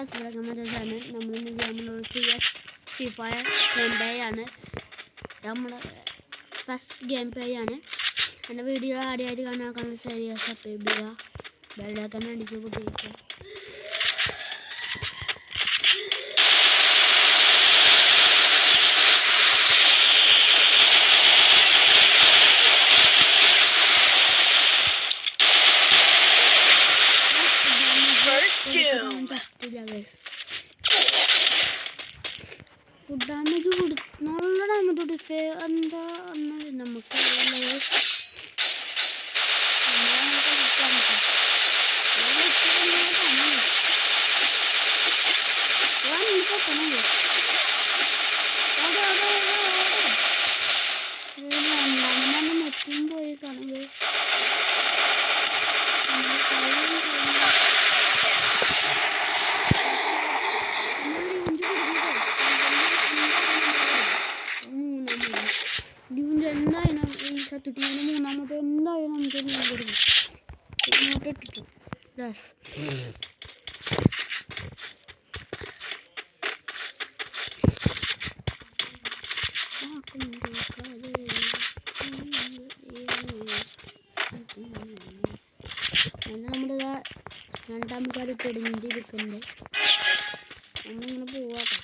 ആണ് നമ്മളിന്ന് ചെയ്യാൻ ഫ്രീ ഫയർ ഗെയിം പ്ലേ ആണ്. നമ്മുടെ ഫസ്റ്റ് ഗെയിം പ്ലേ ആണ്. എൻ്റെ വീഡിയോ ആദ്യമായിട്ട് കാണാൻ ശരിയാ സബ്സ്ക്രൈബ് ചെയ്യുക, ബെല്ലൈക്കൺ അടിച്ച് പൊട്ടിക്കുക. ഫുഡ് ഡാമേജ് നല്ല ഡാമേജ് കൊടുത്തേ എന്താ നമുക്ക് നെറ്റും പോയി കാണുന്നത്. എന്തായാലും ഈ സത്തുട്ടിന് മൂന്നാമത്തെ എന്തായാലും നമുക്ക് ഇങ്ങോട്ട് ഇട്ടിട്ടു നമ്മുടെ രണ്ടാമക്കാർ പെടുന്നിരിക്കുന്നുണ്ട്. നമ്മളിങ്ങനെ പോവാട്ടോ.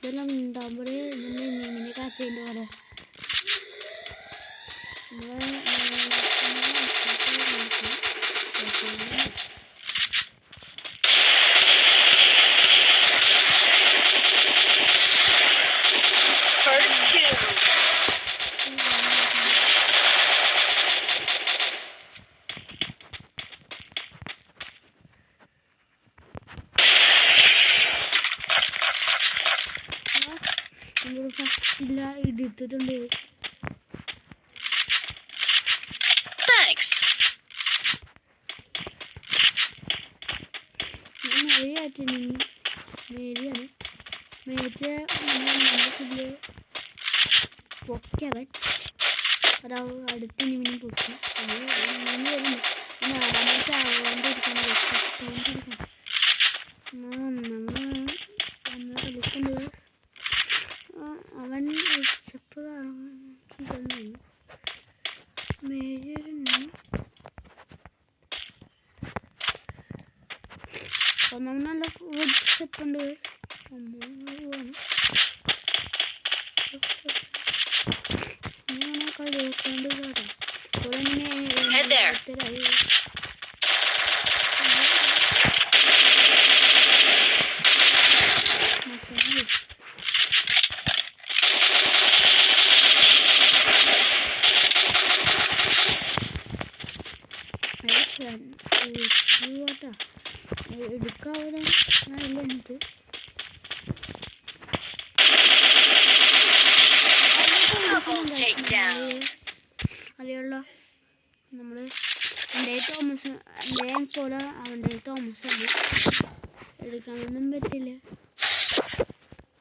ഇതെല്ലാം ഉണ്ടാകുമ്പോഴേ ഇങ്ങനെ കാറ്റേൻ്റെ പോലെ ഫസ്റ്റില്ല എടുത്തിട്ടുണ്ട്. മേരിയാണ് മേരിക്ക് പൊക്കവൻ അടുത്ത നിമിഷം പൊക്കി കളിക്കുന്നത്. അവൻ ഒന്നാമത് നല്ല വുഡ് സ്റ്റെപ്പുണ്ട്. കളിയാക്കാണ്ട് കേട്ടോ. എടുക്കാവുന്ന എനിക്ക് അറിയുള്ള നമ്മള് എൻ്റെ തോമസ് പോലെ അവൻ്റെ തോമസാണ്. എടുക്കാനൊന്നും പറ്റില്ല.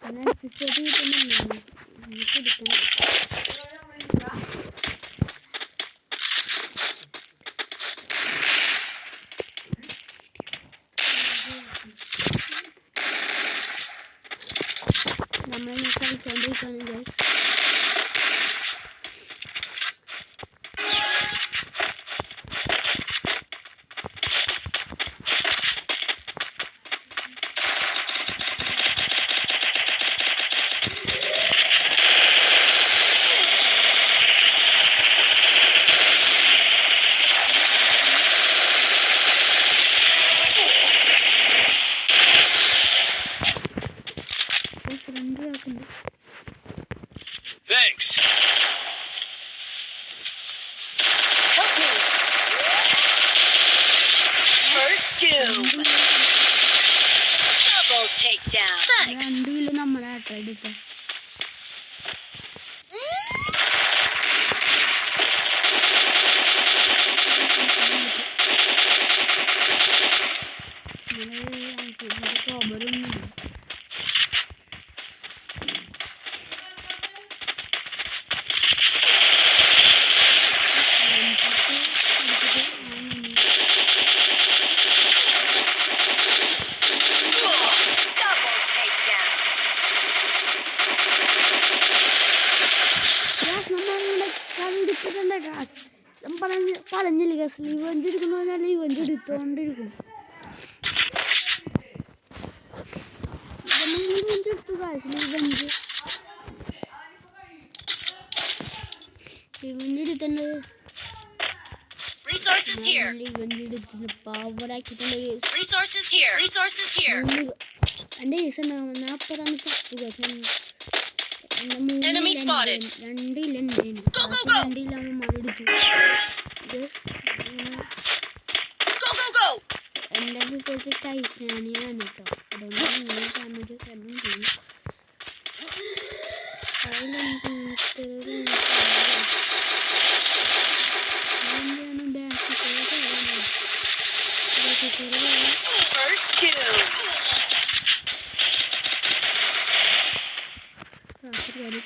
അങ്ങനെ കിട്ടുന്നുണ്ട് എടുക്കണം. നമ്മൾ കളിച്ചോണ്ടിരിക്കുകയാണ്. Thanks. Help me. First doom. Double takedown. Thanks. പറഞ്ഞില്ല സ്ലീവ് വഞ്ചി എടുക്കുന്ന പറഞ്ഞാൽ ഈ വഞ്ചി എടുത്തോണ്ടിരിക്കും. എടുത്തു സ്ലീവ് വഞ്ചി എടുത്തിട്ടുണ്ട്. Resources here. വഞ്ചി എടുത്തിട്ട് പവറാക്കിയിട്ടുണ്ട്. Resources here. Resources here. എൻ്റെ കേസ് നാൽപ്പതാണ് ചത്തുക. Enemy spotted. രണ്ടിലുണ്ടേനു. Go, go, go. രണ്ടിലാണ് മറെടുത്തു. Go, go, go. എൻ്റെ കുറച്ച് ടൈറ്റാനിയാണ് കേട്ടോ. അതുകൊണ്ട് നിങ്ങൾ ഫാമിലി കണ്ടും ചെയ്യും. First doom. Ready?